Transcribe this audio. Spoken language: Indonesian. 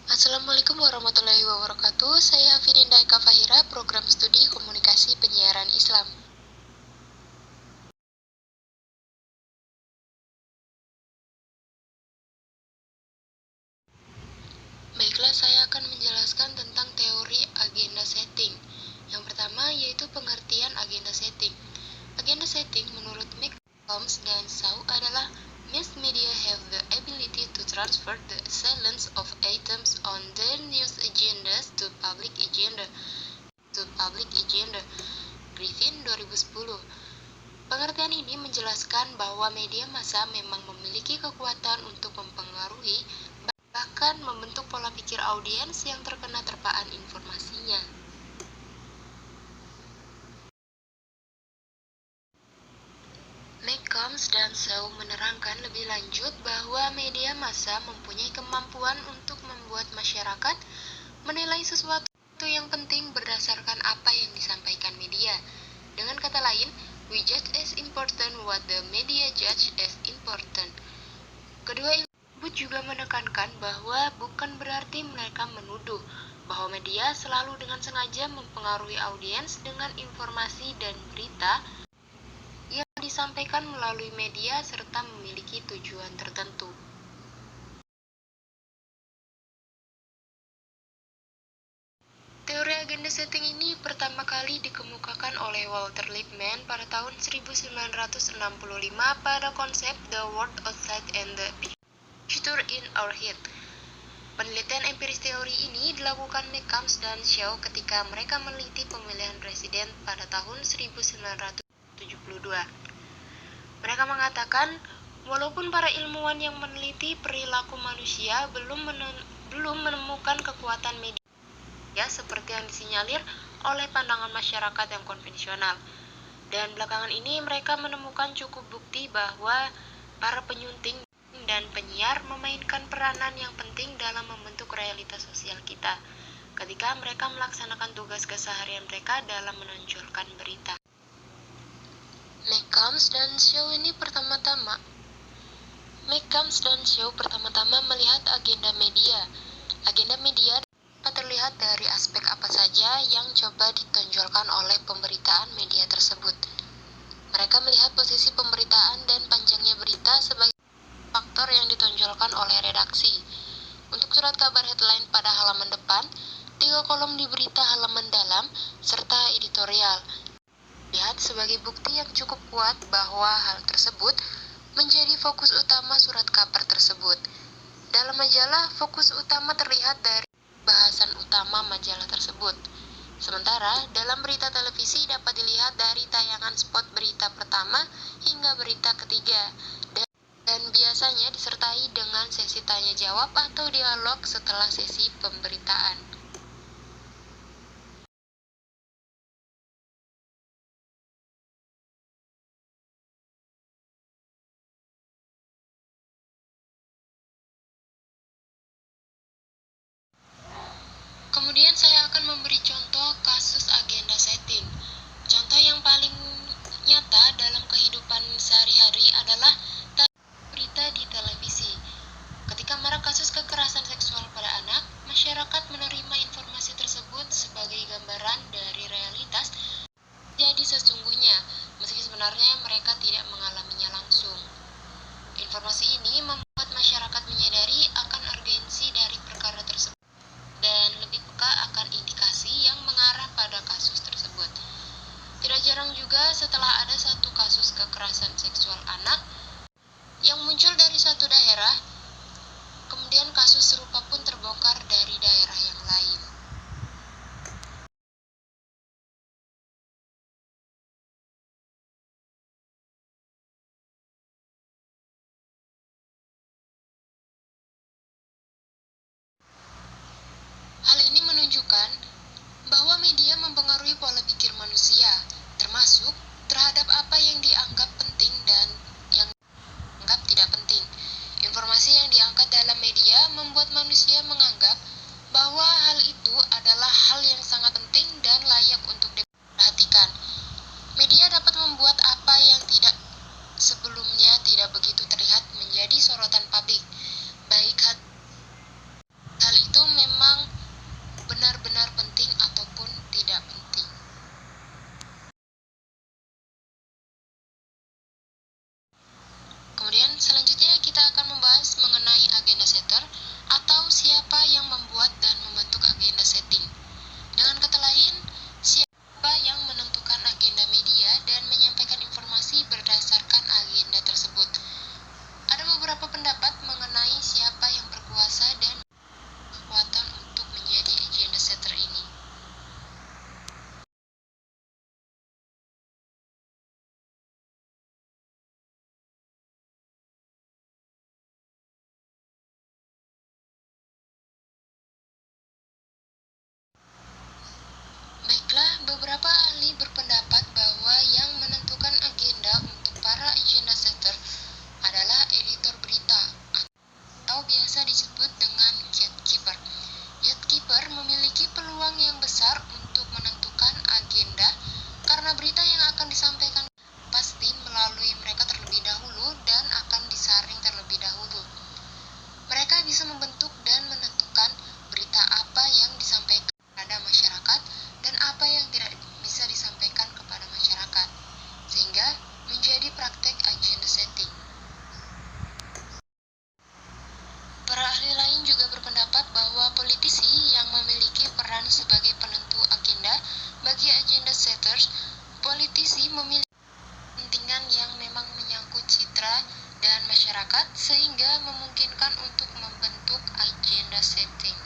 Assalamualaikum warahmatullahi wabarakatuh. Saya Fininda Eka Fahira, Program Studi Komunikasi Penyiaran Islam. Baiklah, saya akan menjelaskan tentang teori agenda setting. Yang pertama yaitu pengertian agenda setting. Agenda setting menurut McCombs dan Shaw adalah mass media have the ability to transfer the silence of items on their news agendas to public agenda. Griffin 2010. Pengertian ini menjelaskan bahwa media massa memang memiliki kekuatan untuk mempengaruhi bahkan membentuk pola pikir audiens yang terkena terpaan informasinya. McCombs dan Shaw menerangkan lebih lanjut bahwa media massa mempunyai kemampuan untuk membuat masyarakat menilai sesuatu yang penting berdasarkan apa yang disampaikan media. Dengan kata lain, we judge as important what the media judge as important. Kedua ilmu juga menekankan bahwa bukan berarti mereka menuduh bahwa media selalu dengan sengaja mempengaruhi audiens dengan informasi dan berita yang disampaikan melalui media serta memiliki tujuan tertentu. Teori agenda setting ini pertama kali dikemukakan oleh Walter Lippmann pada tahun 1965 pada konsep The World Outside and the Future in Our Head. Penelitian empiris teori ini dilakukan McCombs dan Shaw ketika mereka meneliti pemilihan presiden pada tahun 1972. Mereka mengatakan, walaupun para ilmuwan yang meneliti perilaku manusia belum menemukan kekuatan media seperti yang disinyalir oleh pandangan masyarakat yang konvensional. Dan belakangan ini mereka menemukan cukup bukti bahwa para penyunting dan penyiar memainkan peranan yang penting dalam membentuk realitas sosial kita ketika mereka melaksanakan tugas keseharian mereka dalam menonjolkan berita. McCombs dan Shaw pertama-tama melihat agenda media. Agenda media dapat terlihat dari aspek apa saja yang coba ditonjolkan oleh pemberitaan media tersebut. Mereka melihat posisi pemberitaan dan panjangnya berita sebagai faktor yang ditonjolkan oleh redaksi. Untuk surat kabar headline pada halaman depan, 3 kolom di berita halaman dalam, serta editorial. Lihat sebagai bukti yang cukup kuat bahwa hal tersebut menjadi fokus utama surat kabar tersebut. Dalam majalah, fokus utama terlihat dari bahasan utama majalah tersebut. Sementara, dalam berita televisi dapat dilihat dari tayangan spot berita pertama hingga berita ketiga, dan biasanya disertai dengan sesi tanya-jawab atau dialog setelah sesi pemberitaan. Kemudian saya akan memberi contoh kasus agenda setting. Contoh yang paling nyata dalam kehidupan sehari-hari adalah berita di televisi. Ketika marak kasus kekerasan seksual pada anak, masyarakat menerima informasi tersebut sebagai gambaran dari realitas jadi sesungguhnya, meski sebenarnya mereka tidak mengalaminya langsung. Informasi ini membuat masyarakat menyadari akan urgensi dari perkara tersebut dan lebih peka akan indikasi yang mengarah pada kasus tersebut. Tidak jarang juga setelah ada satu kasus kekerasan seksual anak yang muncul dari satu daerah, kemudian kasus serupa pun terbongkar dari daerah yang lain. Hal ini menunjukkan bahwa media mempengaruhi pola pikir manusia, termasuk terhadap apa yang dianggap penting dan yang dianggap tidak penting. Informasi yang diangkat dalam media membuat manusia menganggap bahwa hal itu adalah hal yang sangat penting dan layak untuk diperhatikan. Media dapat membuat apa yang sebelumnya tidak begitu terlihat menjadi sorotan publik. Baik hal itu memang berpendapat bahwa yang menentukan agenda untuk para agenda setter adalah editor berita atau biasa disebut dengan gatekeeper. Gatekeeper memiliki peluang yang besar untuk menentukan agenda karena berita yang akan disampaikan pasti melalui mereka terlebih dahulu dan akan disaring terlebih dahulu. Mereka bisa membentuk dan menentukan berita apa yang disampaikan kepada masyarakat dan apa yang tidak bisa disampaikan kepada masyarakat, sehingga menjadi praktek agenda setting. Para ahli lain juga berpendapat bahwa politisi yang memiliki peran sebagai penentu agenda bagi agenda setters, politisi memiliki kepentingan yang memang menyangkut citra dan masyarakat sehingga memungkinkan untuk membentuk agenda setting.